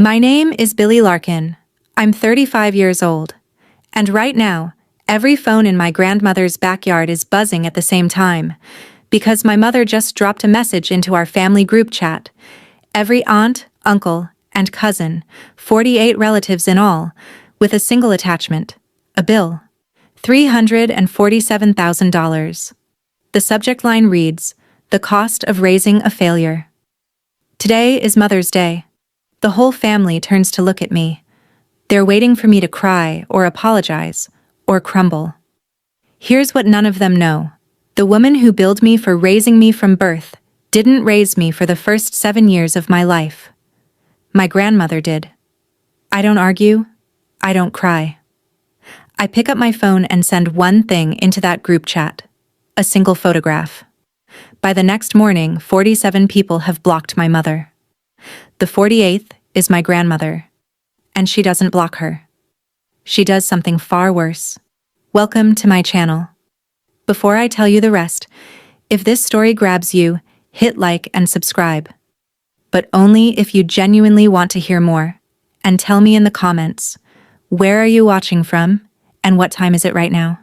My name is Billy Larkin. I'm 35 years old. And right now, every phone in my grandmother's backyard is buzzing at the same time, because my mother just dropped a message into our family group chat. Every aunt, uncle, and cousin, 48 relatives in all, with a single attachment, a bill. $347,000. The subject line reads, "The cost of raising a failure." Today is Mother's Day. The whole family turns to look at me. They're waiting for me to cry or apologize or crumble. Here's what none of them know. The woman who billed me for raising me from birth didn't raise me for the first 7 years of my life. My grandmother did. I don't argue. I don't cry. I pick up my phone and send one thing into that group chat. A single photograph. By the next morning, 47 people have blocked my mother. The 48th is my grandmother, and she doesn't block her. She does something far worse. Welcome to my channel. Before I tell you the rest, if this story grabs you, hit like and subscribe. But only if you genuinely want to hear more. And tell me in the comments, where are you watching from, and what time is it right now?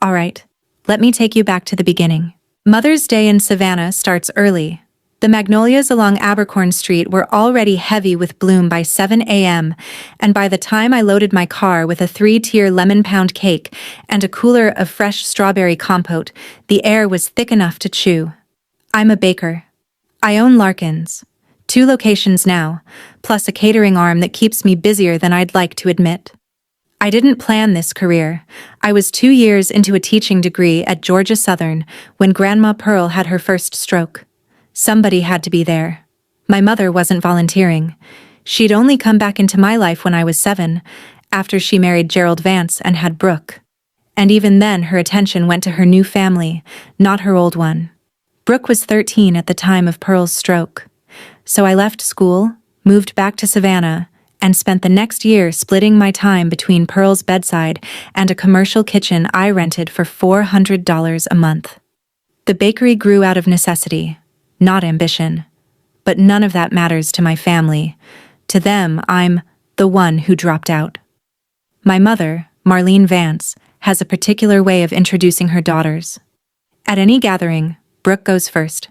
Alright, let me take you back to the beginning. Mother's Day in Savannah starts early. The magnolias along Abercorn Street were already heavy with bloom by 7 a.m., and by the time I loaded my car with a 3-tier lemon pound cake and a cooler of fresh strawberry compote, the air was thick enough to chew. I'm a baker. I own Larkin's. 2 locations now, plus a catering arm that keeps me busier than I'd like to admit. I didn't plan this career. I was 2 years into a teaching degree at Georgia Southern when Grandma Pearl had her first stroke. Somebody had to be there. My mother wasn't volunteering. She'd only come back into my life when I was 7, after she married Gerald Vance and had Brooke. And even then her attention went to her new family, not her old one. Brooke was 13 at the time of Pearl's stroke. So I left school, moved back to Savannah, and spent the next year splitting my time between Pearl's bedside and a commercial kitchen I rented for $400 a month. The bakery grew out of necessity, not ambition. But none of that matters to my family. To them, I'm the one who dropped out. My mother, Marlene Vance, has a particular way of introducing her daughters. At any gathering, Brooke goes first.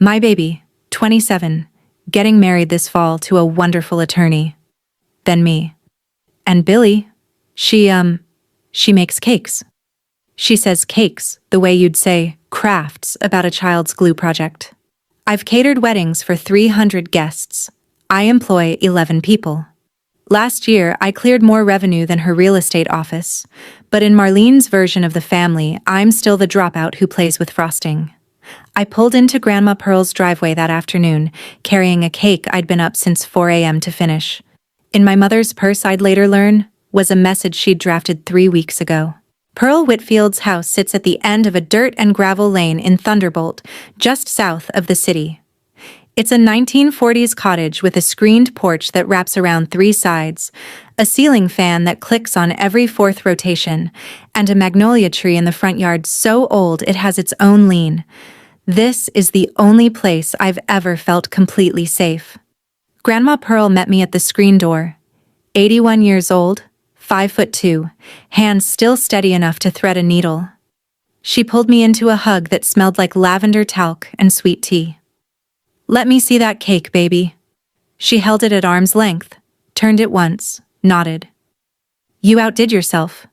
My baby, 27, getting married this fall to a wonderful attorney. Then me. And Billy, she makes cakes. She says cakes the way you'd say crafts about a child's glue project. I've catered weddings for 300 guests. I employ 11 people. Last year, I cleared more revenue than her real estate office, but in Marlene's version of the family, I'm still the dropout who plays with frosting. I pulled into Grandma Pearl's driveway that afternoon, carrying a cake I'd been up since 4 a.m. to finish. In my mother's purse, I'd later learn, was a message she'd drafted 3 weeks ago. Pearl Whitfield's house sits at the end of a dirt and gravel lane in Thunderbolt, just south of the city. It's a 1940s cottage with a screened porch that wraps around 3 sides, a ceiling fan that clicks on every 4th rotation, and a magnolia tree in the front yard so old it has its own lean. This is the only place I've ever felt completely safe. Grandma Pearl met me at the screen door. 81 years old, 5'2", hands still steady enough to thread a needle. She pulled me into a hug that smelled like lavender talc and sweet tea. "Let me see that cake, baby." She held it at arm's length, turned it once, nodded. "You outdid yourself."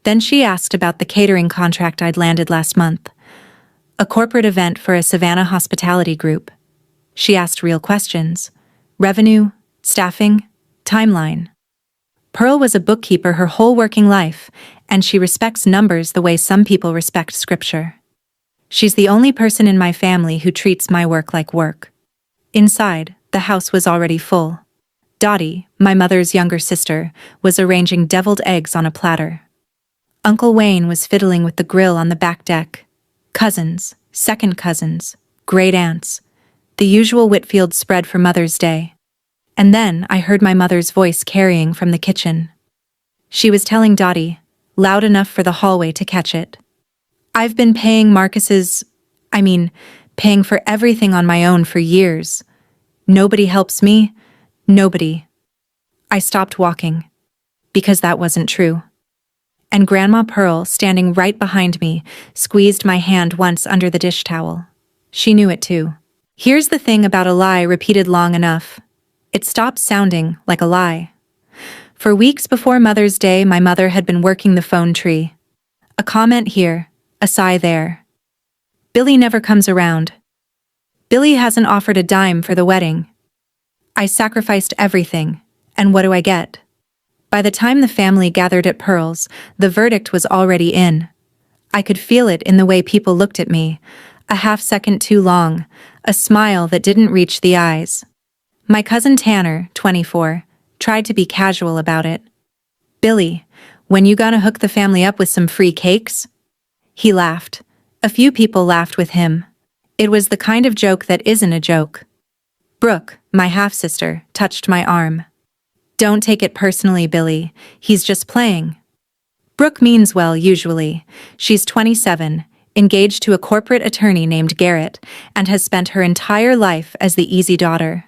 Then she asked about the catering contract I'd landed last month. A corporate event for a Savannah hospitality group. She asked real questions. Revenue, staffing, timeline. Pearl was a bookkeeper her whole working life, and she respects numbers the way some people respect scripture. She's the only person in my family who treats my work like work. Inside, the house was already full. Dottie, my mother's younger sister, was arranging deviled eggs on a platter. Uncle Wayne was fiddling with the grill on the back deck. Cousins, second cousins, great aunts. The usual Whitfield spread for Mother's Day. And then I heard my mother's voice carrying from the kitchen. She was telling Dottie, loud enough for the hallway to catch it. "I've been paying paying for everything on my own for years. Nobody helps me. Nobody. I stopped walking. Because that wasn't true. And Grandma Pearl, standing right behind me, squeezed my hand once under the dish towel. She knew it too. Here's the thing about a lie repeated long enough. It stops sounding like a lie. For weeks before Mother's Day, my mother had been working the phone tree. A comment here, a sigh there. Billy never comes around. Billy hasn't offered a dime for the wedding. I sacrificed everything, and what do I get? By the time the family gathered at Pearl's, the verdict was already in. I could feel it in the way people looked at me, a half-second too long, a smile that didn't reach the eyes. My cousin Tanner, 24, tried to be casual about it. Billy, when you gonna hook the family up with some free cakes? He laughed. A few people laughed with him. It was the kind of joke that isn't a joke. Brooke, my half-sister, touched my arm. Don't take it personally, Billy. He's just playing. Brooke means well, usually. She's 27, engaged to a corporate attorney named Garrett, and has spent her entire life as the easy daughter.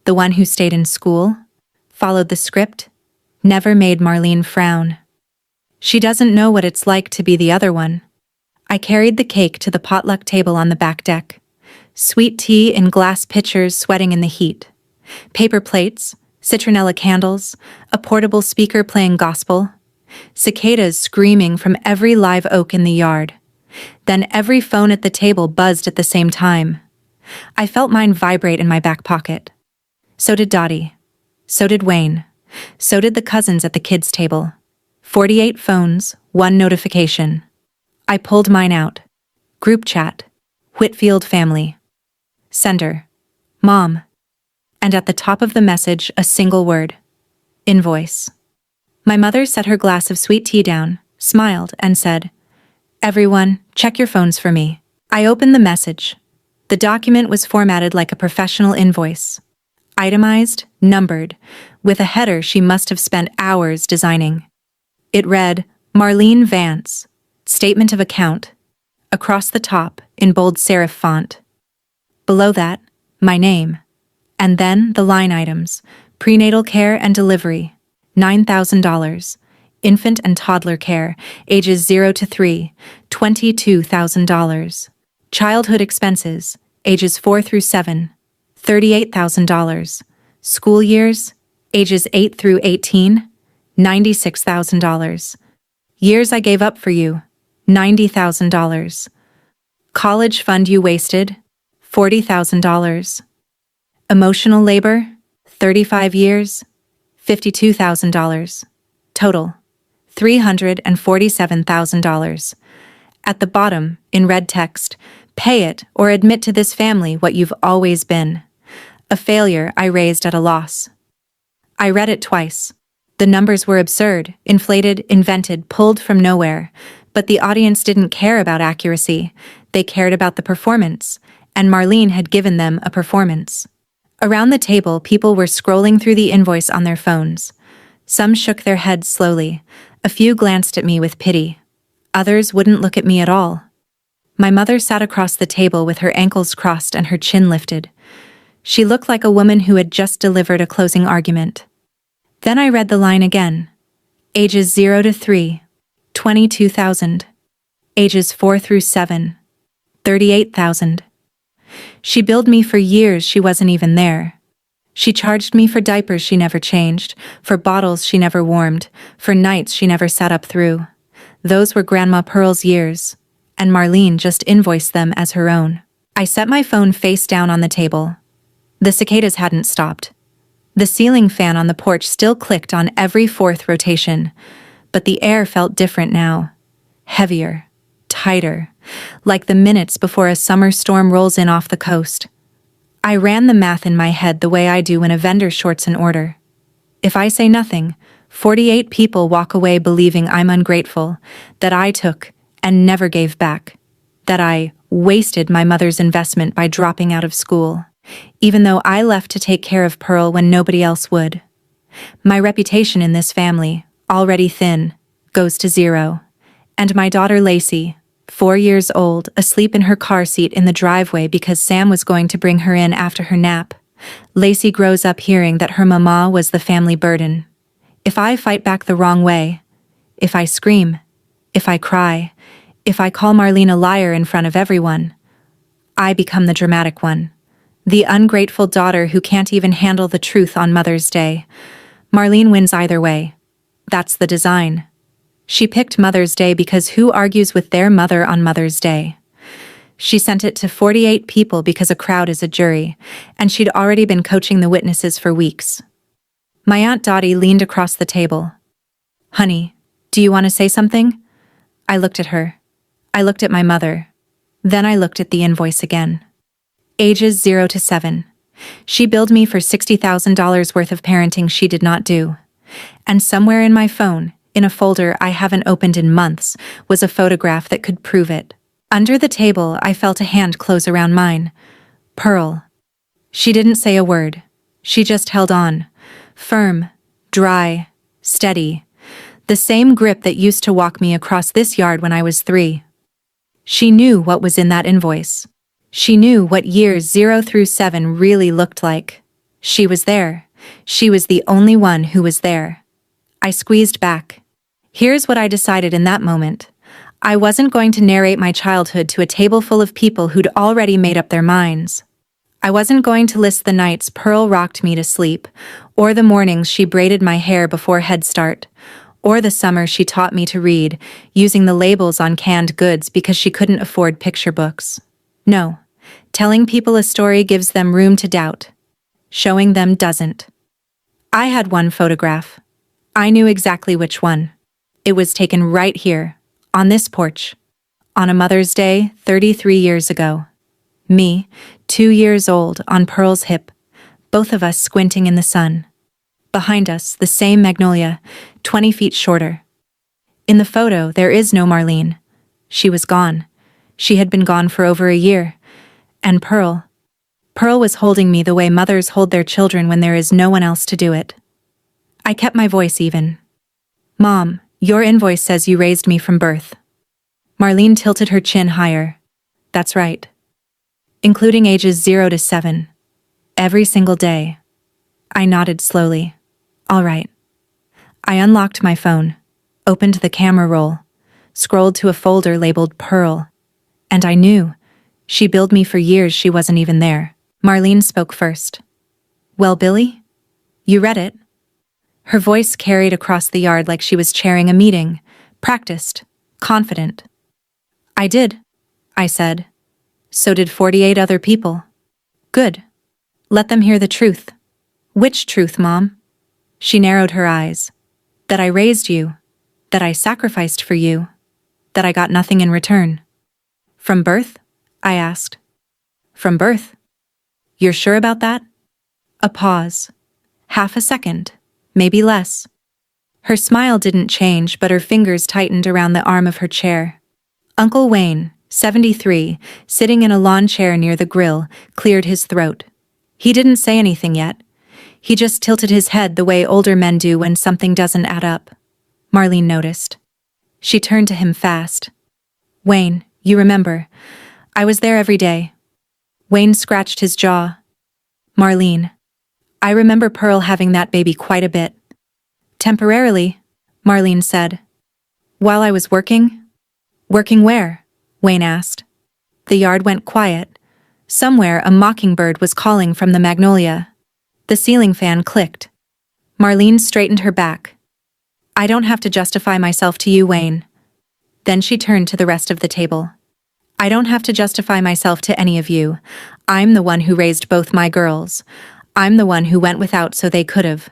The one who stayed in school, followed the script, never made Marlene frown. She doesn't know what it's like to be the other one. I carried the cake to the potluck table on the back deck. Sweet tea in glass pitchers sweating in the heat. Paper plates, citronella candles, a portable speaker playing gospel. Cicadas screaming from every live oak in the yard. Then every phone at the table buzzed at the same time. I felt mine vibrate in my back pocket. So did Dottie. So did Wayne. So did the cousins at the kids' table. 48 phones, 1 notification. I pulled mine out. Group chat. Whitfield family. Sender. Mom. And at the top of the message, a single word. Invoice. My mother set her glass of sweet tea down, smiled, and said, "Everyone, check your phones for me." I opened the message. The document was formatted like a professional invoice. Itemized, numbered, with a header she must have spent hours designing. It read, Marlene Vance, Statement of Account. Across the top, in bold serif font. Below that, my name. And then the line items, prenatal care and delivery, $9,000. Infant and toddler care, ages 0 to 3, $22,000. Childhood expenses, ages 4 through 7, $38,000. School years, ages 8 through 18, $96,000. Years I gave up for you, $90,000. College fund you wasted, $40,000. Emotional labor, 35 years, $52,000. Total, $347,000. At the bottom, in red text, pay it or admit to this family what you've always been. A failure I raised at a loss. I read it twice. The numbers were absurd, inflated, invented, pulled from nowhere. But the audience didn't care about accuracy. They cared about the performance, and Marlene had given them a performance. Around the table, people were scrolling through the invoice on their phones. Some shook their heads slowly. A few glanced at me with pity. Others wouldn't look at me at all. My mother sat across the table with her ankles crossed and her chin lifted. She looked like a woman who had just delivered a closing argument. Then I read the line again. Ages 0 to 3, 22,000. Ages 4 through 7, 38,000. She billed me for years she wasn't even there. She charged me for diapers she never changed, for bottles she never warmed, for nights she never sat up through. Those were Grandma Pearl's years, and Marlene just invoiced them as her own. I set my phone face down on the table. The cicadas hadn't stopped. The ceiling fan on the porch still clicked on every 4th rotation, but the air felt different now. Heavier, tighter, like the minutes before a summer storm rolls in off the coast. I ran the math in my head the way I do when a vendor shorts an order. If I say nothing, 48 people walk away believing I'm ungrateful, that I took and never gave back, that I wasted my mother's investment by dropping out of school, even though I left to take care of Pearl when nobody else would. My reputation in this family, already thin, goes to 0. And my daughter Lacey, 4 years old, asleep in her car seat in the driveway because Sam was going to bring her in after her nap. Lacey grows up hearing that her mama was the family burden. If I fight back the wrong way, if I scream, if I cry, if I call Marlene a liar in front of everyone, I become the dramatic one. The ungrateful daughter who can't even handle the truth on Mother's Day. Marlene wins either way. That's the design. She picked Mother's Day because who argues with their mother on Mother's Day? She sent it to 48 people because a crowd is a jury, and she'd already been coaching the witnesses for weeks. My Aunt Dottie leaned across the table. "Honey, do you want to say something?" I looked at her. I looked at my mother. Then I looked at the invoice again. Ages 0 to 7. She billed me for $60,000 worth of parenting she did not do. And somewhere in my phone, in a folder I haven't opened in months, was a photograph that could prove it. Under the table, I felt a hand close around mine. Pearl. She didn't say a word. She just held on. Firm, dry, steady. The same grip that used to walk me across this yard when I was 3. She knew what was in that invoice. She knew what years 0 through 7 really looked like. She was there. She was the only one who was there. I squeezed back. Here's what I decided in that moment. I wasn't going to narrate my childhood to a table full of people who'd already made up their minds. I wasn't going to list the nights Pearl rocked me to sleep, or the mornings she braided my hair before Head Start, or the summer she taught me to read, using the labels on canned goods because she couldn't afford picture books. No, telling people a story gives them room to doubt. Showing them doesn't. I had one photograph. I knew exactly which one. It was taken right here, on this porch, on a Mother's Day 33 years ago. Me, 2 years old, on Pearl's hip, both of us squinting in the sun. Behind us, the same magnolia, 20 feet shorter. In the photo, there is no Marlene. She was gone. She had been gone for over a year. And Pearl was holding me the way mothers hold their children when there is no one else to do it. I kept my voice even. "Mom, your invoice says you raised me from birth." Marlene tilted her chin higher. "That's right. Including ages 0 to 7. Every single day." I nodded slowly. "All right." I unlocked my phone, opened the camera roll, scrolled to a folder labeled Pearl. And I knew. She billed me for years she wasn't even there. Marlene spoke first. "Well, Billy? You read it?" Her voice carried across the yard like she was chairing a meeting, practiced, confident. "I did," I said. "So did 48 other people." "Good. Let them hear the truth." "Which truth, Mom?" She narrowed her eyes. "That I raised you. That I sacrificed for you. That I got nothing in return." "From birth?" I asked. "From birth? You're sure about that?" A pause. Half a second. Maybe less. Her smile didn't change, but her fingers tightened around the arm of her chair. Uncle Wayne, 73, sitting in a lawn chair near the grill, cleared his throat. He didn't say anything yet. He just tilted his head the way older men do when something doesn't add up. Marlene noticed. She turned to him fast. "Wayne, you remember. I was there every day." Wayne scratched his jaw. "Marlene, I remember Pearl having that baby quite a bit." "Temporarily," Marlene said. "While I was working?" "Working where?" Wayne asked. The yard went quiet. Somewhere a mockingbird was calling from the magnolia. The ceiling fan clicked. Marlene straightened her back. "I don't have to justify myself to you, Wayne." Then she turned to the rest of the table. "I don't have to justify myself to any of you. I'm the one who raised both my girls. I'm the one who went without so they could've."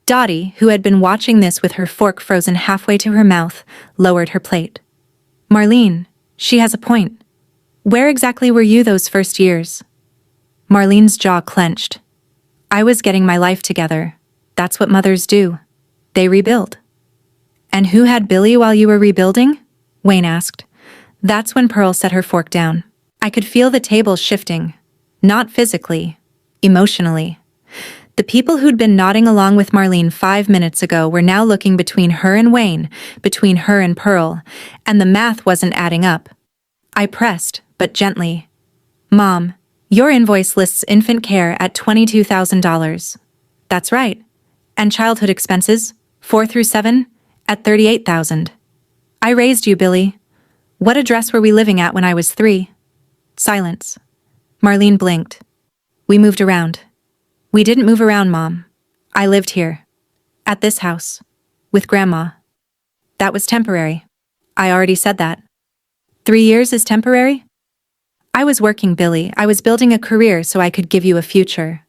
Dottie, who had been watching this with her fork frozen halfway to her mouth, lowered her plate. "Marlene, she has a point. Where exactly were you those first years?" Marlene's jaw clenched. "I was getting my life together. That's what mothers do. They rebuild." "And who had Billy while you were rebuilding?" Wayne asked. That's when Pearl set her fork down. I could feel the table shifting. Not physically, emotionally. The people who'd been nodding along with Marlene 5 minutes ago were now looking between her and Wayne, between her and Pearl, and the math wasn't adding up. I pressed, but gently. "Mom, Your invoice lists infant care at $22,000. That's right. And childhood expenses, 4 through 7, at $38,000. I raised you, Billy. What address were we living at when I was 3? Silence. Marlene blinked. We moved around. We didn't move around, Mom. I lived here. At this house. With Grandma. That was temporary. I already said that. 3 years is temporary? I was working, Billy. I was building a career so I could give you a future.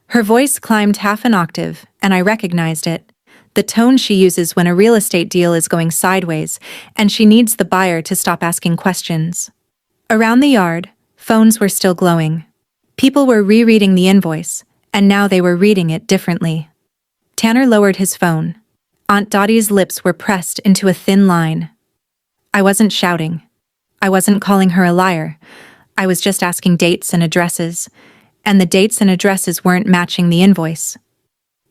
Her voice climbed half an octave, and I recognized it. The tone she uses when a real estate deal is going sideways, and she needs the buyer to stop asking questions. Around the yard, phones were still glowing. People were rereading the invoice, and now they were reading it differently. Tanner lowered his phone. Aunt Dottie's lips were pressed into a thin line. I wasn't shouting. I wasn't calling her a liar. I was just asking dates and addresses, and the dates and addresses weren't matching the invoice.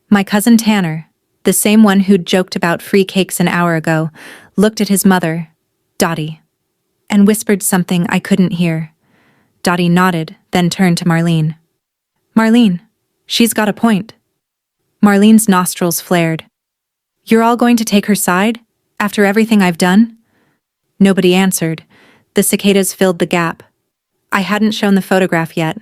My cousin Tanner, the same one who'd joked about free cakes an hour ago, looked at his mother, Dottie, and whispered something I couldn't hear. Dottie nodded, then turned to Marlene. Marlene, she's got a point. Marlene's nostrils flared. You're all going to take her side? After everything I've done? Nobody answered. The cicadas filled the gap. I hadn't shown the photograph yet.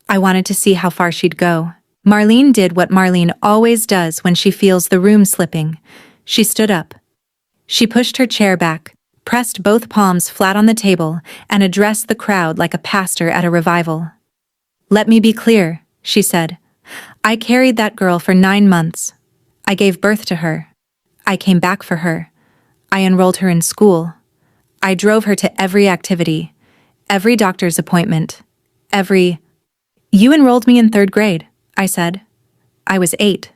I wanted to see how far she'd go. Marlene did what Marlene always does when she feels the room slipping. She stood up. She pushed her chair back, pressed both palms flat on the table, and addressed the crowd like a pastor at a revival. Let me be clear, she said. I carried that girl for 9 months. I gave birth to her. I came back for her. I enrolled her in school. I drove her to every activity, every doctor's appointment, every... You enrolled me in 3rd grade, I said. I was 8.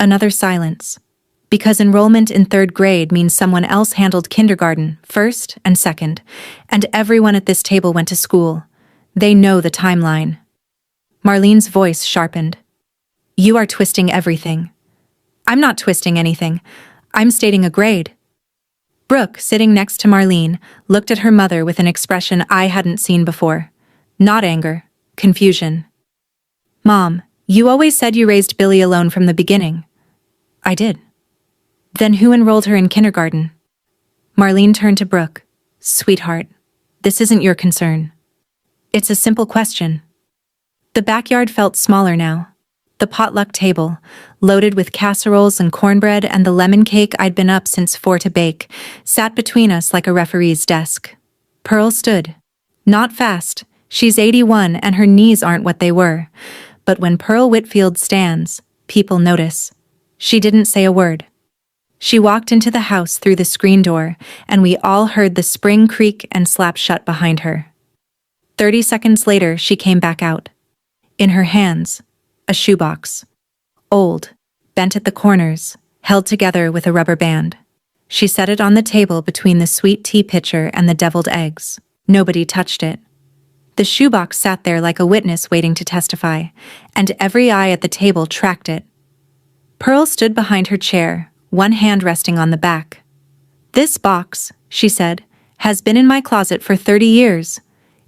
Another silence. Because enrollment in 3rd grade means someone else handled kindergarten, 1st and 2nd, and everyone at this table went to school. They know the timeline. Marlene's voice sharpened. You are twisting everything. I'm not twisting anything. I'm stating a grade. Brooke, sitting next to Marlene, looked at her mother with an expression I hadn't seen before. Not anger, confusion. Mom, you always said you raised Billy alone from the beginning. I did. Then who enrolled her in kindergarten? Marlene turned to Brooke. Sweetheart, this isn't your concern. It's a simple question. The backyard felt smaller now. The potluck table, loaded with casseroles and cornbread and the lemon cake I'd been up since 4 to bake, sat between us like a referee's desk. Pearl stood. Not fast. She's 81 and her knees aren't what they were. But when Pearl Whitfield stands, people notice. She didn't say a word. She walked into the house through the screen door, and we all heard the spring creak and slap shut behind her. 30 seconds later, she came back out. In her hands, a shoebox. Old, bent at the corners, held together with a rubber band. She set it on the table between the sweet tea pitcher and the deviled eggs. Nobody touched it. The shoebox sat there like a witness waiting to testify, and every eye at the table tracked it. Pearl stood behind her chair, one hand resting on the back. This box, she said, has been in my closet for 30 years.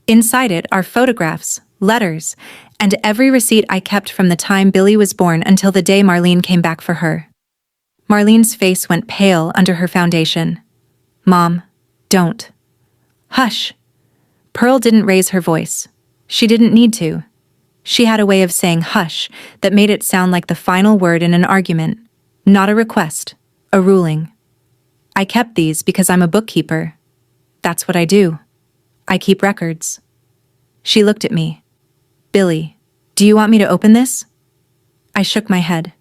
Inside it are photographs, letters, and every receipt I kept from the time Billy was born until the day Marlene came back for her. Marlene's face went pale under her foundation. Mom, don't. Hush. Pearl didn't raise her voice. She didn't need to. She had a way of saying hush that made it sound like the final word in an argument, not a request, a ruling. I kept these because I'm a bookkeeper. That's what I do. I keep records. She looked at me. Billy, do you want me to open this? I shook my head.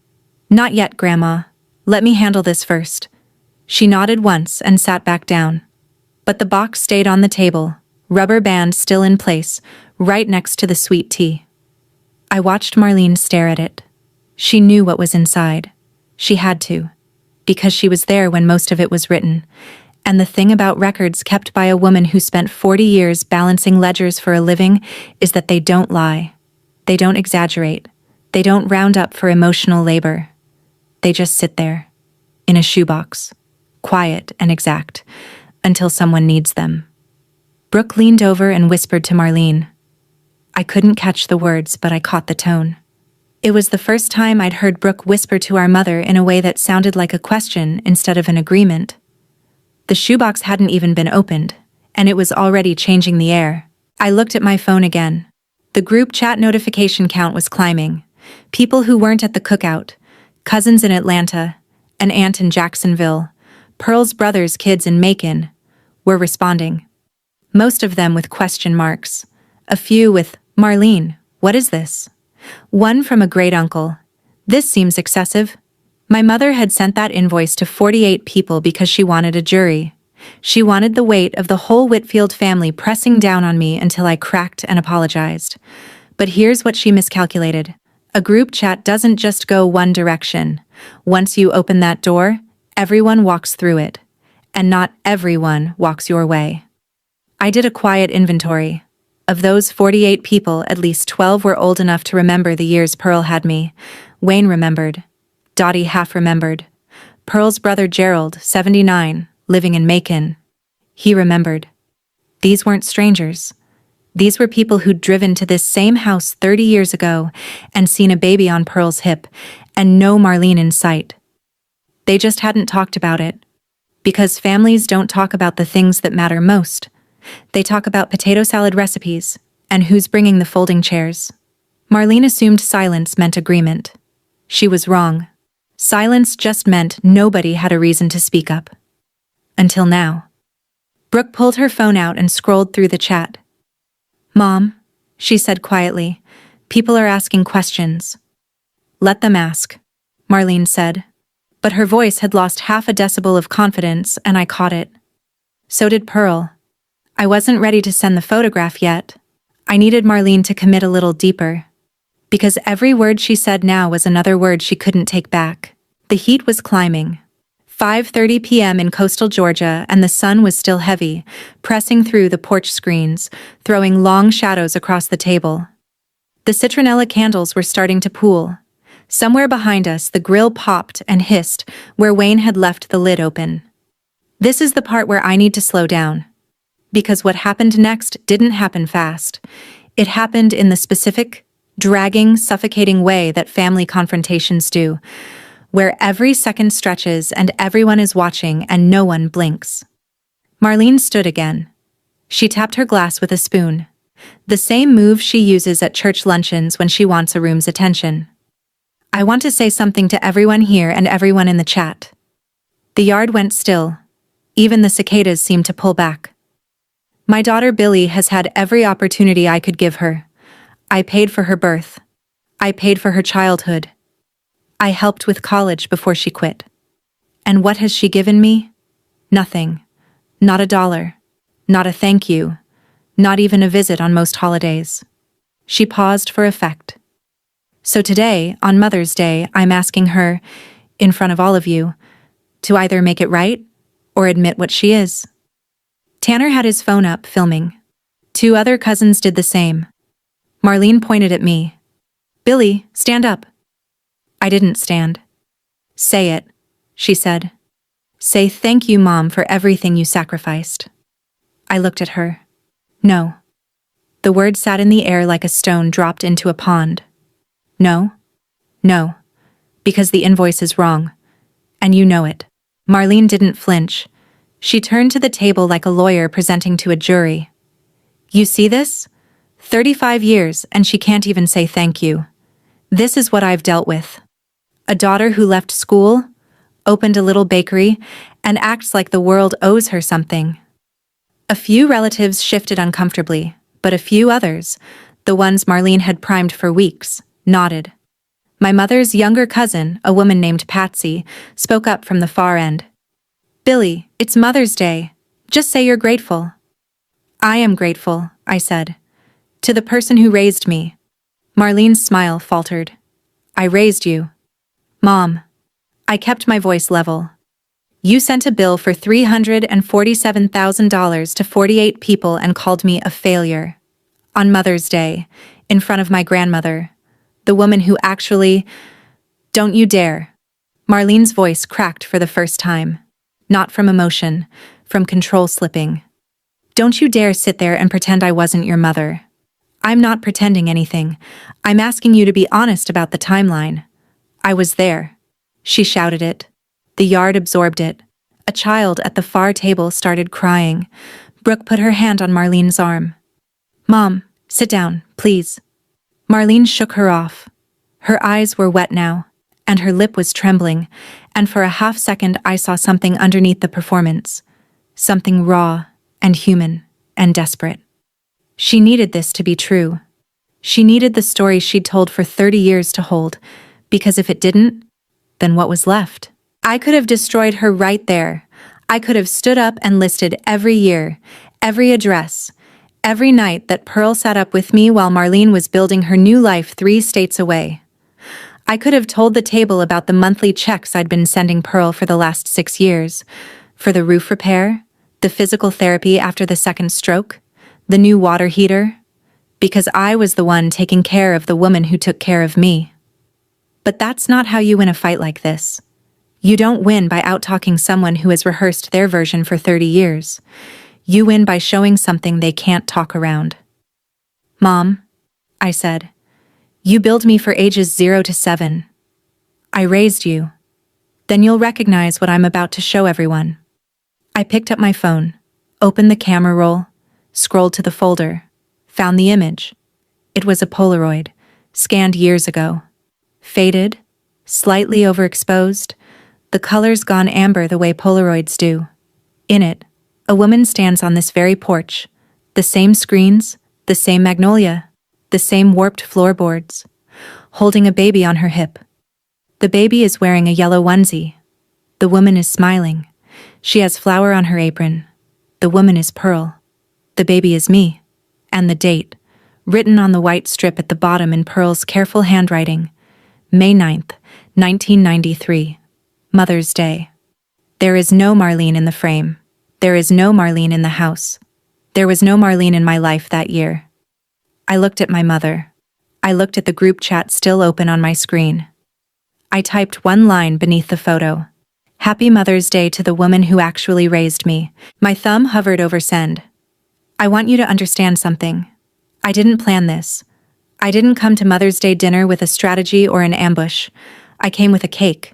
Not yet, Grandma. Let me handle this first. She nodded once and sat back down. But the box stayed on the table, rubber band still in place, right next to the sweet tea. I watched Marlene stare at it. She knew what was inside. She had to, because she was there when most of it was written. And the thing about records kept by a woman who spent 40 years balancing ledgers for a living is that they don't lie. They don't exaggerate. They don't round up for emotional labor. They just sit there, in a shoebox, quiet and exact, until someone needs them. Brooke leaned over and whispered to Marlene, I couldn't catch the words, but I caught the tone. It was the first time I'd heard Brooke whisper to our mother in a way that sounded like a question instead of an agreement. The shoebox hadn't even been opened, and it was already changing the air. I looked at my phone again. The group chat notification count was climbing. People who weren't at the cookout, cousins in Atlanta, an aunt in Jacksonville, Pearl's brother's kids in Macon, were responding. Most of them with question marks. A few with, "Marlene, what is this?" One from a great-uncle. "This seems excessive." My mother had sent that invoice to 48 people because she wanted a jury. She wanted the weight of the whole Whitfield family pressing down on me until I cracked and apologized. But here's what she miscalculated. A group chat doesn't just go one direction. Once you open that door, everyone walks through it. And not everyone walks your way. I did a quiet inventory. Of those 48 people, at least 12 were old enough to remember the years Pearl had me. Wayne remembered. Dottie half remembered. Pearl's brother Gerald, 79, living in Macon. He remembered. These weren't strangers. These were people who'd driven to this same house 30 years ago and seen a baby on Pearl's hip and no Marlene in sight. They just hadn't talked about it. Because families don't talk about the things that matter most. They talk about potato salad recipes and who's bringing the folding chairs. Marlene assumed silence meant agreement. She was wrong. Silence just meant nobody had a reason to speak up. Until now. Brooke pulled her phone out and scrolled through the chat. "Mom," she said quietly, "people are asking questions." "Let them ask," Marlene said. But her voice had lost half a decibel of confidence, and I caught it. So did Pearl. I wasn't ready to send the photograph yet. I needed Marlene to commit a little deeper. Because every word she said now was another word she couldn't take back. The heat was climbing. 5:30 p.m. in coastal Georgia, and the sun was still heavy, pressing through the porch screens, throwing long shadows across the table. The citronella candles were starting to pool. Somewhere behind us, the grill popped and hissed where Wayne had left the lid open. This is the part where I need to slow down. Because what happened next didn't happen fast. It happened in the specific, dragging, suffocating way that family confrontations do, where every second stretches and everyone is watching and no one blinks. Marlene stood again. She tapped her glass with a spoon. The same move she uses at church luncheons when she wants a room's attention. "I want to say something to everyone here and everyone in the chat." The yard went still. Even the cicadas seemed to pull back. My daughter Billy has had every opportunity I could give her. I paid for her birth. I paid for her childhood. I helped with college before she quit. And what has she given me? Nothing. Not a dollar. Not a thank you. Not even a visit on most holidays. She paused for effect. So today, on Mother's Day, I'm asking her, in front of all of you, to either make it right or admit what she is. Tanner had his phone up, filming. 2 other cousins did the same. Marlene pointed at me. "Billy, stand up." I didn't stand. "Say it," she said. "Say thank you, Mom, for everything you sacrificed." I looked at her. No. The word sat in the air like a stone dropped into a pond. No. No. Because the invoice is wrong. And you know it. Marlene didn't flinch. She turned to the table like a lawyer presenting to a jury. "You see this? 35 years and she can't even say thank you. This is what I've dealt with. A daughter who left school, opened a little bakery, and acts like the world owes her something." A few relatives shifted uncomfortably, but a few others, the ones Marlene had primed for weeks, nodded. My mother's younger cousin, a woman named Patsy, spoke up from the far end. "Billy, it's Mother's Day. Just say you're grateful." "I am grateful," I said. "To the person who raised me." Marlene's smile faltered. "I raised you." "Mom." I kept my voice level. "You sent a bill for $347,000 to 48 people and called me a failure. On Mother's Day, in front of my grandmother, the woman who actually— Don't you dare." Marlene's voice cracked for the first time. Not from emotion, from control slipping. "Don't you dare sit there and pretend I wasn't your mother. I'm not pretending anything. I'm asking you to be honest about the timeline. I was there. She shouted it. The yard absorbed it. A child at the far table started crying. Brooke put her hand on Marlene's arm. Mom, sit down, please. Marlene shook her off. Her eyes were wet now, and her lip was trembling, and for a half second I saw something underneath the performance. Something raw and human and desperate. She needed this to be true. She needed the story she'd told for 30 years to hold, because if it didn't, then what was left? I could have destroyed her right there. I could have stood up and listed every year, every address, every night that Pearl sat up with me while Marlene was building her new life 3 states away. I could have told the table about the monthly checks I'd been sending Pearl for the last 6 years, for the roof repair, the physical therapy after the second stroke, the new water heater, because I was the one taking care of the woman who took care of me. But that's not how you win a fight like this. You don't win by out-talking someone who has rehearsed their version for 30 years. You win by showing something they can't talk around. Mom, I said, you billed me for ages 0 to 7. I raised you. Then you'll recognize what I'm about to show everyone. I picked up my phone, opened the camera roll, scrolled to the folder, found the image. It was a Polaroid, scanned years ago. Faded, slightly overexposed, the colors gone amber the way Polaroids do. In it, a woman stands on this very porch, the same screens, the same magnolia, the same warped floorboards, holding a baby on her hip. The baby is wearing a yellow onesie. The woman is smiling. She has flour on her apron. The woman is Pearl. The baby is me. And the date, written on the white strip at the bottom in Pearl's careful handwriting, May 9th, 1993, Mother's Day. There is no Marlene in the frame. There is no Marlene in the house. There was no Marlene in my life that year. I looked at my mother. I looked at the group chat still open on my screen. I typed one line beneath the photo. Happy Mother's Day to the woman who actually raised me. My thumb hovered over send. I want you to understand something. I didn't plan this. I didn't come to Mother's Day dinner with a strategy or an ambush. I came with a cake.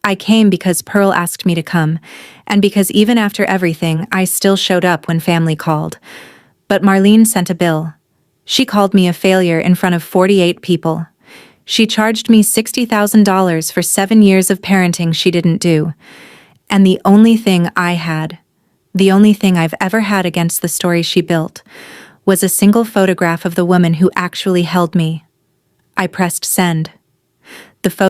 I came because Pearl asked me to come, and because even after everything, I still showed up when family called. But Marlene sent a bill. She called me a failure in front of 48 people. She charged me $60,000 for 7 years of parenting she didn't do. And the only thing I had, the only thing I've ever had against the story she built, was a single photograph of the woman who actually held me. I pressed send. The photo